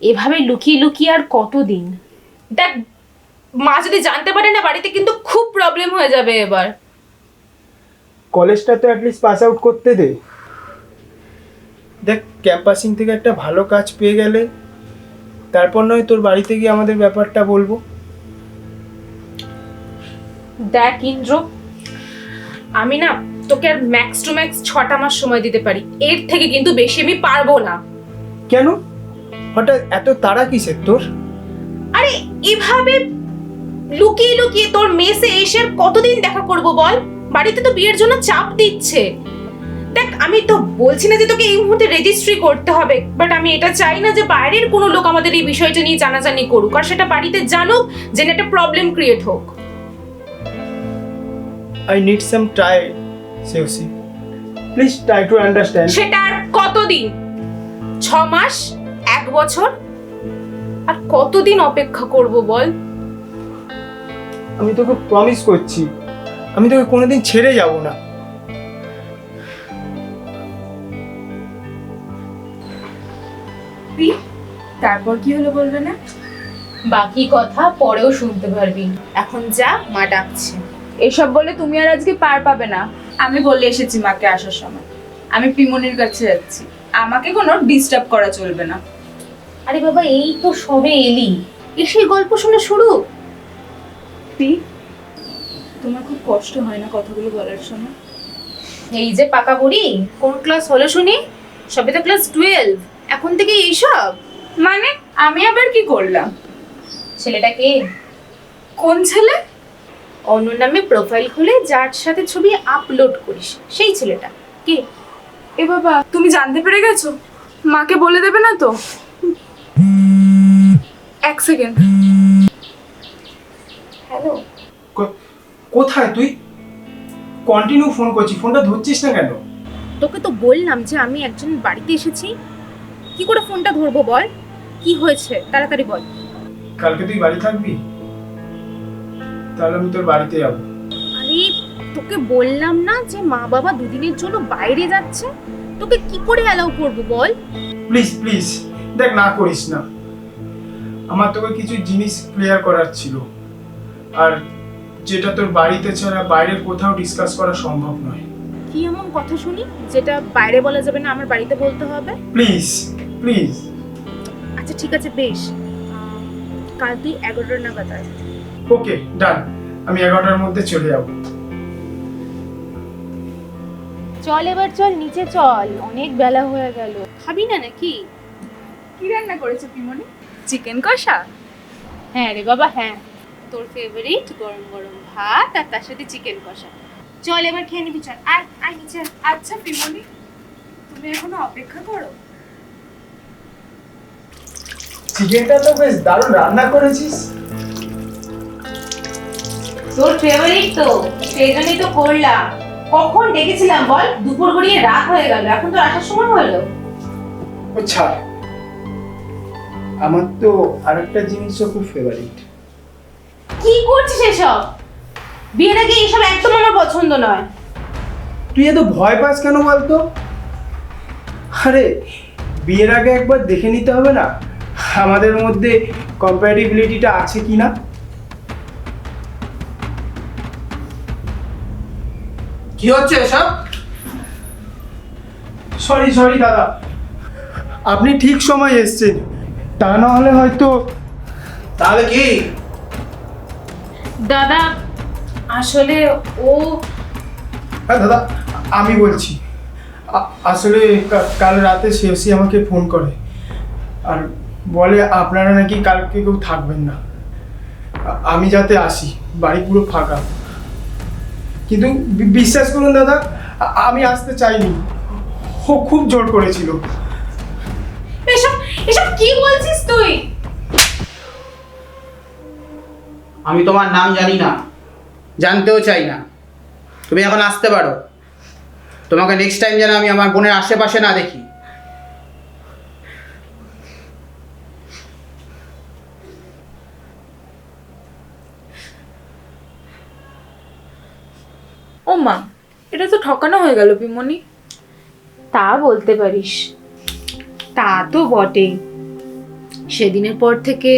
এভাবে লুকিয়ে লুকিয়ে আর কতদিন? দেখ, মা যদি জানতে পারে না বাড়িতে কিন্তু খুব প্রবলেম হয়ে যাবে এবার। কলেজটা তো অ্যাটলিস্ট পাস আউট করতে দে। দেখ, ক্যাম্পাসিং থেকে একটা ভালো কাজ পেয়ে গেলে তারপর নয় তোর বাড়িতে গিয়ে আমাদের ব্যাপারটা বলবো। দেখ ইন্দ্র, আমি না তোকে আর ম্যাক্স টু ম্যাক্স 6টা মাস সময় দিতে পারি, এর থেকে কিন্তু বেশি আমি পারবো না। কেন হঠাৎ এত তাড়া কিসের তোর? আরে এভাবে লুকিয়ে লুকিয়ে তোর মেসে এসে আর কতদিন দেখা করব বল? বাড়িতে তো বিয়ের জন্য চাপ দিচ্ছে। দেখ, আমি তো বলছি না যে তোকে এই মুহূর্তে রেজিস্ট্রি করতে হবে, বাট আমি এটা চাই না যে বাইরের কোনো লোক আমাদের এই বিষয়টা নিয়ে জানাজানি করুক, আর সেটা বাড়িতে জানুক, জেনে একটা প্রবলেম ক্রিয়েট হোক। I need some time, Seusi. Please try to understand. সেটা আর কতদিন? 6 মাস? 1 বছর? আর কতদিন অপেক্ষা করব বল? আমি তোকে প্রমিস করছি, আমি তোকে কোনোদিন ছেড়ে যাব না। তারপর কি হলো বলবে না? বাকি কথা পরেও শুনতে পারবি, এখন যা, মা ডাকছে। এসব বলে তুমি আর আজকে পার পাবে না। আমি বলে এসেছি মাকে আসার সময় আমি পিমনির কাছে যাচ্ছি, আমাকে কোনো ডিস্টার্ব করা চলবে না। আরে বাবা, এই তো সবে এলি, এসে গল্প শোনা শুরু? পি, তোমার খুব কষ্ট হয় না কথাগুলো বলার সময়? এই যে পাকা বুড়ি, কোন ক্লাস হলো শুনি? সবে তো ক্লাস 12, এখন থেকে এইসব? মানে আমি আবার কি করলাম? ছেলেটাকে? কোন ছেলে? অন্য নামে প্রোফাইল খুলে যার সাথে ছবি আপলোড করিস, সেই ছেলেটা কে? এ বাবা, তুমি জানতে পেরে গেছো? মাকে বলে দেবে না তো? 1 সেকেন্ড। হ্যালো, কোথায় তুই? কন্টিনিউ ফোন করছি, ফোনটা ধরছিস না কেন? তোকে তো বললাম যে আমি একজন বাড়িতে এসেছি। কি করে ফোনটা ধরবো বল? কি হয়েছে তাড়াতাড়ি বল। কালকে তুই বাড়ি থাকবি? তাহলে আমি তোর বাড়িতে যাব। আরে তোকে বললাম না যে মা বাবা দুদিনের জন্য বাইরে যাচ্ছে, তোকে কি করে অ্যালাউ করবো বল? প্লিজ প্লিজ, দেখ না করিস না। আমার তোকে কিছু জিনিস ক্লিয়ার করার ছিল, আর যেটা তোর বাড়িতে ছাড়া বাইরে কোথাও ডিসকাস করা সম্ভব নয়। কি এমন কথা শুনি যেটা বাইরে বলা যাবে না, আমার বাড়িতে বলতে হবে? Please please. আচ্ছা ঠিক আছে, বেশ, কাল তুই 11টা নাগাদ আয়। ওকে ডান, আমি 11টার মধ্যে চলে যাব। চল এবার, চল নিচে চল, অনেক বেলা হয়ে গেল। খাবি না নাকি? কি রান্না করেছো পিমনি? চিকেন কষা? হ্যাঁ রে বাবা, হ্যাঁ, তোর ফেভারিট গরম গরম ভাত আর তার সাথে চিকেন কষা। চল এবার খেয়ে নিবি, চল আয় আয় নিচে আয়। আচ্ছা পিমনি, তুমি এখনো অপেক্ষা করো। চিকেনটা তো বেশ দারুণ রান্না করেছিস। তোর ফেভারিট তো, সেই জন্যই তো করলাম। কখন ডেকেছিলাম বল? দুপুর গড়িয়ে রাত হয়ে গেল, এখন তো আসার সময় হলো। আচ্ছা, আমার তো আরেকটা জিনিসও খুব ফেভারিট। কি করছিস এসব? বিয়ের আগে এইসব একদম আমার পছন্দ নয়। তুই এত ভয় পাস কেন বলতো? আরে বিয়ের আগে একবার দেখে নিতে হবে না আমাদের মধ্যে কম্প্যাটিবিলিটিটা আছে কি না? কি হচ্ছে এসব? সরি সরি দাদা, আপনি ঠিক সময় এসেছেন, তা না হলে হয়তো। তাহলে কি? দাদা, আসলে ও। হ্যাঁ দাদা, আমি বলছি। আসলে কাল রাতে শেষি আমাকে ফোন করে আর বলে আপনারা নাকি কালকে কেউ থাকবেন না, আমি যাতে আসি, বাড়ি পুরো ফাঁকা। কিন্তু বিশ্বাস করুন দাদা, আমি আসতে চাইনি, ও খুব জোর করেছিল। এসব এসব কি বলছিস তুই? আমি তোমার নাম জানি না, জানতেও চাই না। তুমি এখন আসতে পারো। তোমাকে নেক্সট টাইম যেন আমি আমার বোনের আশেপাশে না দেখি। ও মা, এটা তো ঠকানো হয়ে গেল পিমনি। তা বলতে পারিস, তা তো বটেই। সেদিনের পর থেকে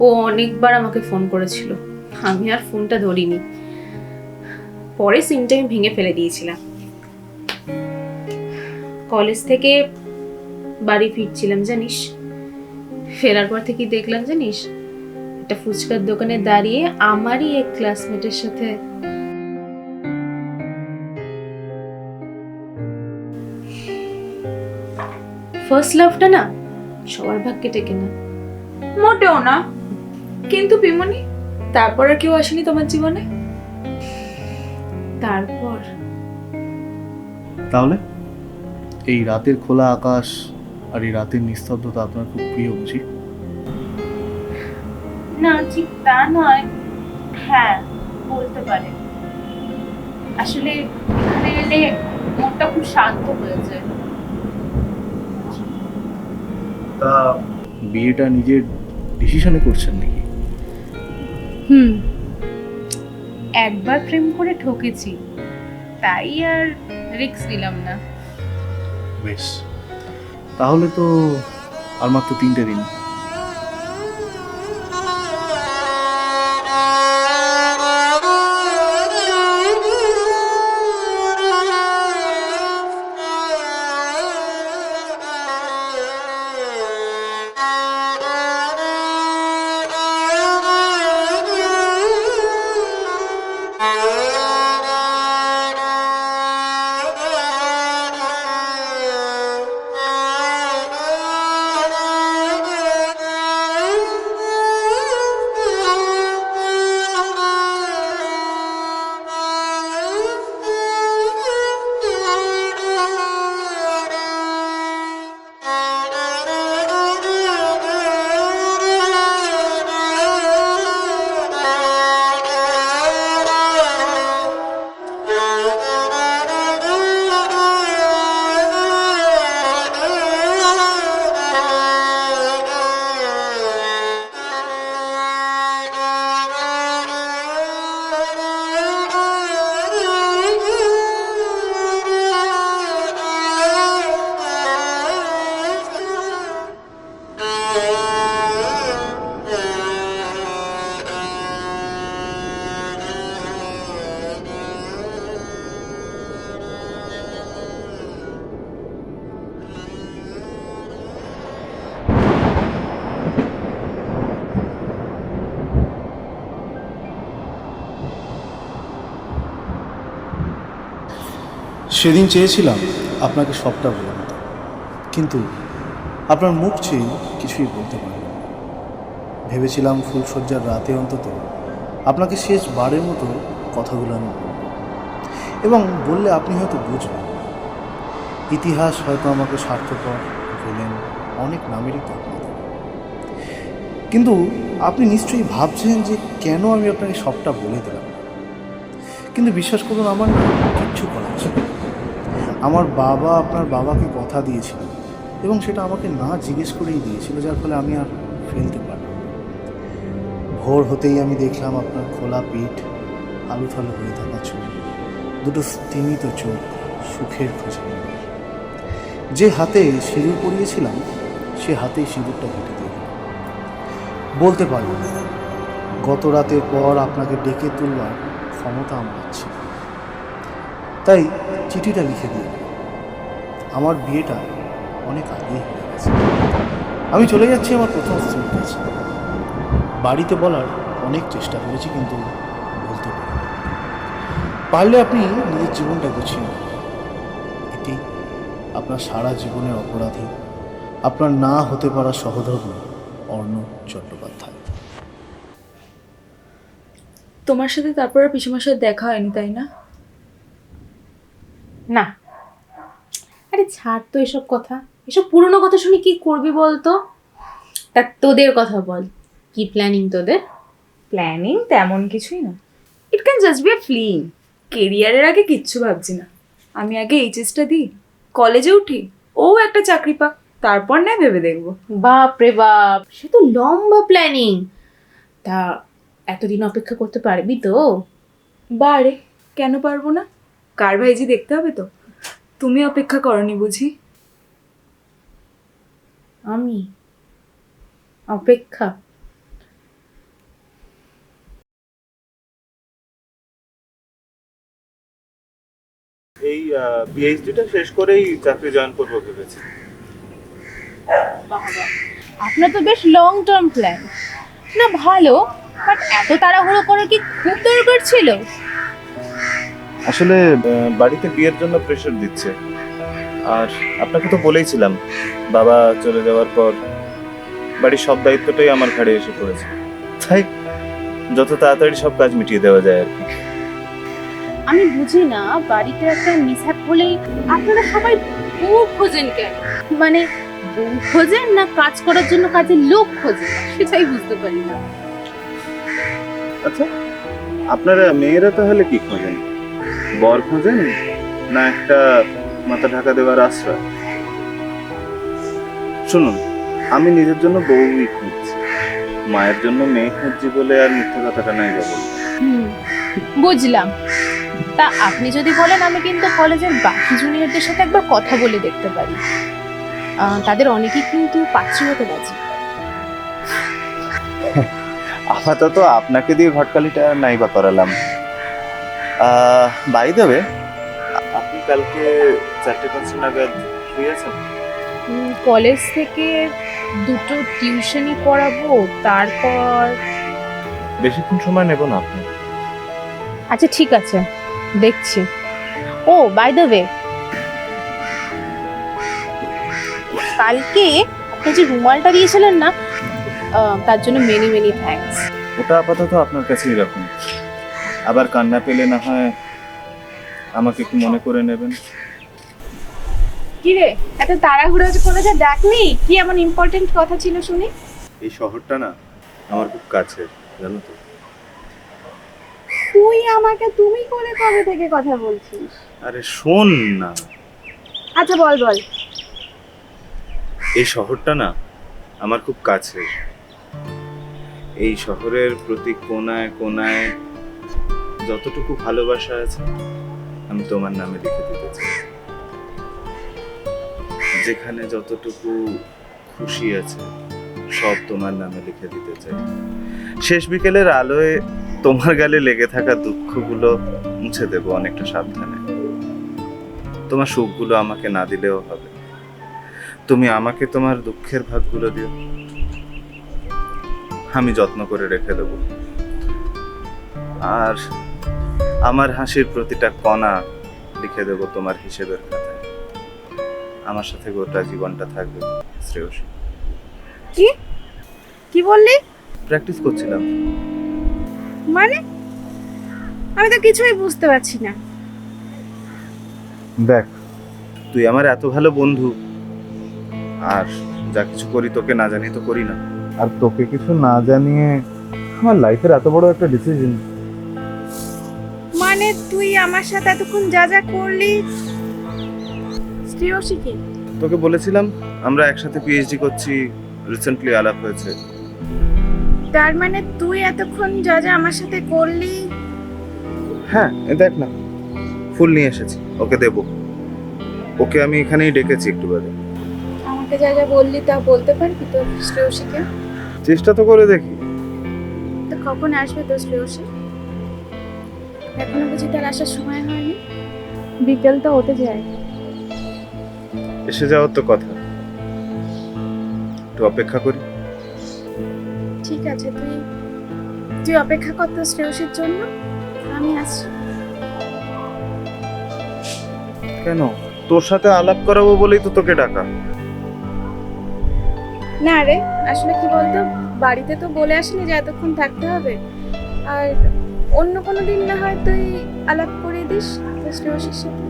ও অনেকবার আমাকে ফোন করেছিল, আমি আর ফোনটা ধরিনি। পরে সিমটা আমি ভেঙে ফেলে দিয়েছিলাম। কলেজ থেকে বাড়ি ফিরছিলাম জানিস, ফেরার পর থেকে দেখলাম জানিস, একটা ফুচকার দোকানে দাঁড়িয়ে আমারই এক ক্লাসমেটের সাথে ফার্স্ট লাভটা না সবার ভাগ্যে টেকে না। মোটেও না। কিন্তু পিমনি, তারপর আর কেউ আসেনি তোমার জীবনে? তারপর তাহলে এই রাতের খোলা আকাশ আর এই রাতের নিস্তব্ধতা আপনার খুব প্রিয় বুঝি? না, ঠিক তা নয়। হ্যাঁ, বলতে পারে। আসলে এখানে এলে মনটা খুব শান্ত হয়ে যায়। তা বিয়েটা নিজের ডিসিশনে করছেন নাকি? একবার প্রেম করে ঠকেছি, তাই আর রিস্ক নিলাম না। বেশ, তাহলে তো আর মাত্র 3টে দিন। সেদিন চেয়েছিলাম আপনাকে সবটা বলে দিতে, কিন্তু আপনার মুখ চেয়ে কিছুই বলতে পারলাম না। ভেবেছিলাম ফুলশয্যার রাতে অন্তত আপনাকে শেষবারের মতো কথাগুলো আমি বলব, এবং বললে আপনি হয়তো বুঝবেন। ইতিহাস হয়তো আমাকে স্বার্থপর বলেন, অনেক নামেরই তো আপনাদের। কিন্তু আপনি নিশ্চয়ই ভাবছেন যে কেন আমি আপনাকে সবটা বলে দিলাম। কিন্তু বিশ্বাস করুন, আমার না কিচ্ছু করার ছিল না। আমার বাবা আপনার বাবাকে কথা দিয়েছিল, এবং সেটা আমাকে না জিজ্ঞেস করেই দিয়েছিল, যার ফলে আমি আর ফেলতে পারলাম না। ভোর হতেই আমি দেখলাম আপনার খোলা পিঠ, আলুথালু হয়ে থাকা চুল, দুটো স্তিমিত চোখ সুখের খোঁজে। যে হাতে সিঁদুর পরিয়েছিলাম সে হাতেই সিঁদুরটা ঘুটে দিয়ে দিলাম। বলতে পারবো না, গত রাতের পর আপনাকে ডেকে তুলবার ক্ষমতা আমার ছিল। তাই চিঠিটা লিখে দিয়ে আমার বিয়েটা অনেক আগেই হয়ে গেছে। আমি চলে যাচ্ছি আমার প্রথম স্ত্রীর কাছে। বাড়িতে বলার অনেক চেষ্টা করেছি, কিন্তু বলতে পারি। পারলে আপনি নিজের জীবনটা গুছিয়ে নিন। এটি আপনার সারা জীবনের অপরাধী, আপনার না হতে পারা সহধর্মী অর্ণব চট্টোপাধ্যায়। তোমার সাথে তারপর আর পিসুমার সাথে দেখা হয়নি, তাই না? না, আরে ছাড় তো এসব কথা, এসব পুরনো কথা শুনে কি করবি বলতো। তা তোদের কথা বল, কি প্ল্যানিং তোদের? প্ল্যানিং তেমন কিছুই না। It can just be a film. কেরিয়ারের আগে কিচ্ছু ভাবছি না। আমি আগে এইচএসটা দিই, কলেজে উঠি, ও একটা চাকরি পাক, তারপর না ভেবে দেখবো। বাপ রে বাপ, সে তো লম্বা প্ল্যানিং। তা এতদিন অপেক্ষা করতে পারবি তো? বারে, কেন পারবো না? কার ভাইজি দেখতে হবে তো। তুমি অপেক্ষা করনি বুঝি? আমি অপেক্ষা? এই পিএইচডিটা শেষ করেই চাকরি জয়েন করবো ভেবেছি। বাবা, আপনার তো বেশ লং টার্ম প্ল্যান। না ভালো, বাট এত তাড়াহুড়ো করার কি খুব দরকার ছিল? আসলে বাড়িতে বিয়ের জন্য প্রেশার দিচ্ছে, আর আপনাকে তো বলেইছিলাম বাবা চলে যাওয়ার পর বাড়ির সব দায়িত্বটাই আমার ঘাড়ে এসে পড়েছে, তাই যত তাড়াতাড়ি সব কাজ মিটিয়ে দেওয়া যায় আর কি। আমি বুঝি না, বাড়িতে একটা মিসহ্যাপ হলেই আপনারা সবাই বউ খোঁজেন কেন? মানে বউ খোঁজেন না কাজ করার জন্য কাজের লোক খোঁজেন, সেটাই বুঝতে পারি না। আচ্ছা, আপনারা মেয়েরা তাহলে কি খোঁজেন? বর খোঁজেন না একটা মাথা ঢাকা দেওয়ার আশ্রয়? শুনুন, আমি নিজের জন্য বউই খুঁজছি, মায়ের জন্য মেয়ে খুঁজছি বলে আর মিথ্যে কথাটা নাই বাবু। বুঝলাম। তা আপনি যদি বলেন, আমি কিন্তু কলেজের বাকি জুনিয়রদের সাথে একবার কথা বলে দেখতে পারি। তাদের অনেকেই কিন্তু পাত্রী হতে রাজি। আপাতত আপনাকে দিয়ে ঘটকালিটা নাই বা করালাম। বাই দেবে, আপনি কালকে 4:05 নাগাদ ফ্রি আছেন? কলেজ থেকে দুটো টিউশনি পড়াবো, তারপর বেশিক্ষণ সময় নেব না আপনি। আচ্ছা ঠিক আছে, দেখছি। ও বাই দ্য ওয়ে, কালকে আপনি যে রুমালটা দিয়েছিলেন না, তার জন্য মেনি মেনি থ্যাঙ্কস। ওটা আপাতত আপনার কাছেই রাখুন, আবার কান্না পেলে না হয় আমাকে একটু মনে করে নেবেন। কি রে, এত তাড়াহুড়ো করে যা ডাকলি, কি এমন ইম্পর্টেন্ট কথা ছিল শুনি? এই শহরটা না আমার খুব কাছে, জানো তো। তুই আমাকে তুমি করে কবে থেকে কথা বলছিস? আরে শোন না, আচ্ছা বল বল। এই শহরটা না আমার খুব কাছে। এই শহরের প্রতি কোনায় কোনায় যতটুকু ভালোবাসা আছে আমি তোমার নামে লিখে দিতে চাই। যেখানে যতটুকু খুশি আছে সব তোমার নামে লিখে দিতে চাই। শেষ বিকেলের আলোয় তোমার গালে লেগে থাকা দুঃখগুলো মুছে দেবো অনেকটা সাবধানে। তোমার সুখগুলো আমাকে না দিলেও হবে, তুমি আমাকে তোমার দুঃখের ভাগগুলো দিও, আমি যত্ন করে রেখে দেবো। আর আমার হাসির প্রতিটা কণা লিখে দেবো তোমার হিসেবের খাতায়। আমার সাথে গোটা জীবনটা থাকবে শ্রেয়সী। কি কি বললি? প্র্যাকটিস করছিলাম। মানে আমি তো কিছুই বুঝতে পারছি না। দেখ, তুই আমার এত ভালো বন্ধু, আর যা কিছু করি তোকে না জানিয়ে তো করি না। আর তোকে কিছু না জানিয়ে আমার লাইফের এত বড় একটা ডিসিশন। মানে তুই আমার সাথে এতক্ষণ যা যা করলি, শ্রেয়সী কি? তোকে বলেছিলাম আমরা একসাথে পিএইচডি করছি, রিসেন্টলি আলাপ হয়েছে। তার মানে তুই এতক্ষণ যা যা আমার সাথে করলি? হ্যাঁ, এ দেখ না, ফুল নিয়ে এসেছি, ওকে দেব। ওকে আমি এখানেই ডেকেছি একটু বাদে। আমাকে যা যা বললি তা বলতে পারবি তো শ্রেয়সীকে? চেষ্টা তো করে দেখি। তো কখন আসবে তো শ্রেয়সী? এখনো বুঝি তার আসার সময় হয়নি? বিকেল তো হতে যায়। এসে যাওয়ার তো কথা, একটু অপেক্ষা করি। ঠিক আছে, তুই তুই অপেক্ষা কর তো শ্রেয়সীর জন্য, আমি আসছি। কেন, তোর সাথে আলাপ করাবো বলেই তো তোকে ডাকা। না রে, আসলে কি বলতো, বাড়িতে তো বলে আসিনি যে এতক্ষণ থাকতে হবে। আর অন্য কোনো দিন না হয় তুই আলাপ করে দিস তো শ্রেয়সীর সাথে।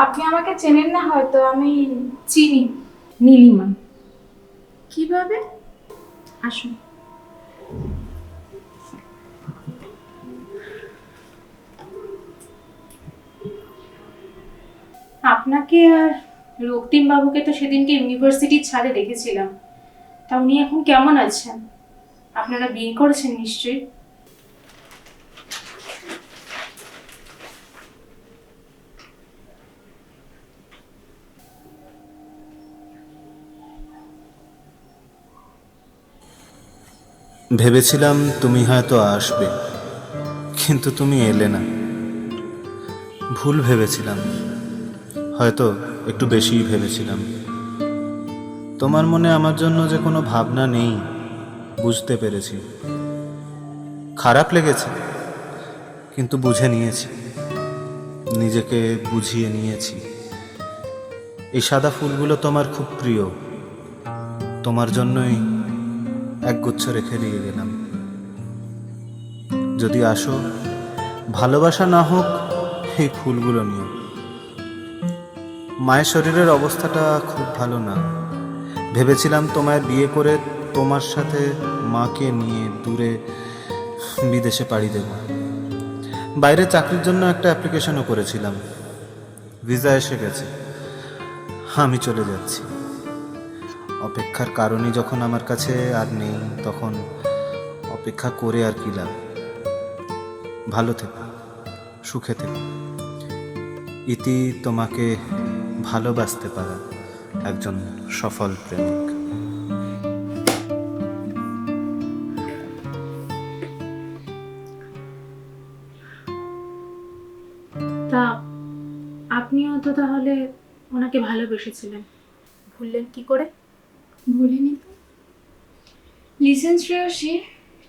আপনি আমাকে চেনেন না হয়তো, আমি চিনি, নীলিমা। কিভাবে? আসুন। আপনাকে আর রক্তিম বাবুকে তো সেদিনকে ইউনিভার্সিটির ছাদে দেখেছিলাম। তা উনি এখন কেমন আছেন? আপনারা বিয়ে করেছেন নিশ্চয়ই? ভেবেছিলাম তুমি হয়তো আসবে, কিন্তু তুমি এলে না। ভুল ভেবেছিলাম, হয়তো একটু বেশিই ভেবেছিলাম। তোমার মনে আমার জন্য যে কোনো ভাবনা নেই বুঝতে পেরেছি। খারাপ লেগেছে, কিন্তু বুঝে নিয়েছি, নিজেকে বুঝিয়ে নিয়েছি। এই সাদা ফুলগুলো তোমার খুব প্রিয়, তোমার জন্যই একগুচ্ছ রেখে দিয়ে গেলাম। যদি আসো, ভালোবাসা না হোক, এই ফুলগুলো নিও। মায়ের শরীরের অবস্থাটা খুব ভালো না। ভেবেছিলাম তোমায় বিয়ে করে তোমার সাথে মাকে নিয়ে দূরে বিদেশে পাড়ি দেব। বাইরে চাকরির জন্য একটা অ্যাপ্লিকেশনও করেছিলাম, ভিসা এসে গেছে, আমি চলে যাচ্ছি। অপেক্ষার কারণই যখন আমার কাছে আর নেই, তখন অপেক্ষা করে আর কি লাভ। ভালো থেকো, সুখে থেকো। ইতি তোমাকে ভালোবাসতে পারা একজন সফল প্রেমিক। তা আপনিও তো তাহলে ওনাকে ভালোবেসেছিলেন, ভুললেন কি করে? ভুলিনি তো। Listen, Shreyashi,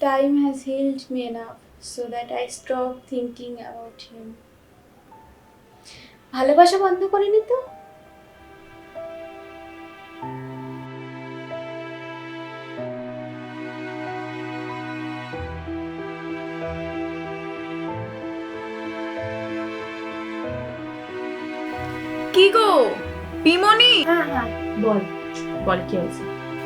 time has healed me enough so that I stop thinking about him. ভালোবাসা বন্ধ করিনি তো। কি গো পিমনি, হ্যাঁ হ্যাঁ, বল বল কি হয়েছে?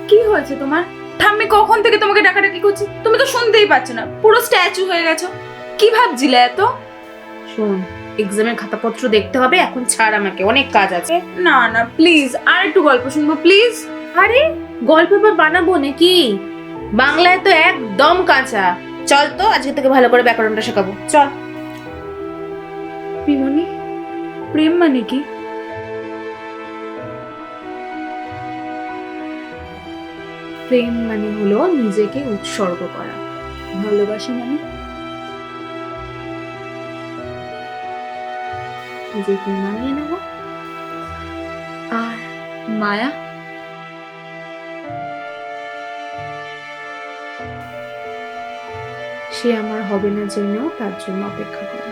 কি হয়েছে তোমার? ঠাম্মি কখন থেকে তোমাকে ডাকাডাকি করছি, তুমি তো শুনতেই পাচ্ছ না, পুরো স্ট্যাচু হয়ে গেছো। কি ভাবছিলে এত? শোন, এক্সামের খাতাপত্র দেখতে হবে, এখন ছাড় আমাকে, অনেক কাজ আছে। না না প্লিজ, আর একটু গল্প শুনবো প্লিজ। আরে গল্প বা বানাবো নাকি? বাংলায় তো একদম কাঁচা। চল তো আজকে থেকে ভালো করে ব্যাকরণটা শেখাবো, চল। পিমনি, প্রেম মানে কি? প্রেম মানে হলো নিজেকে উৎসর্গ করা। ভালোবাসা মানে? নিজেকে মানিয়ে নেওয়া। আর মায়া? সে আমার হবে না জেনেও তার জন্য অপেক্ষা করা।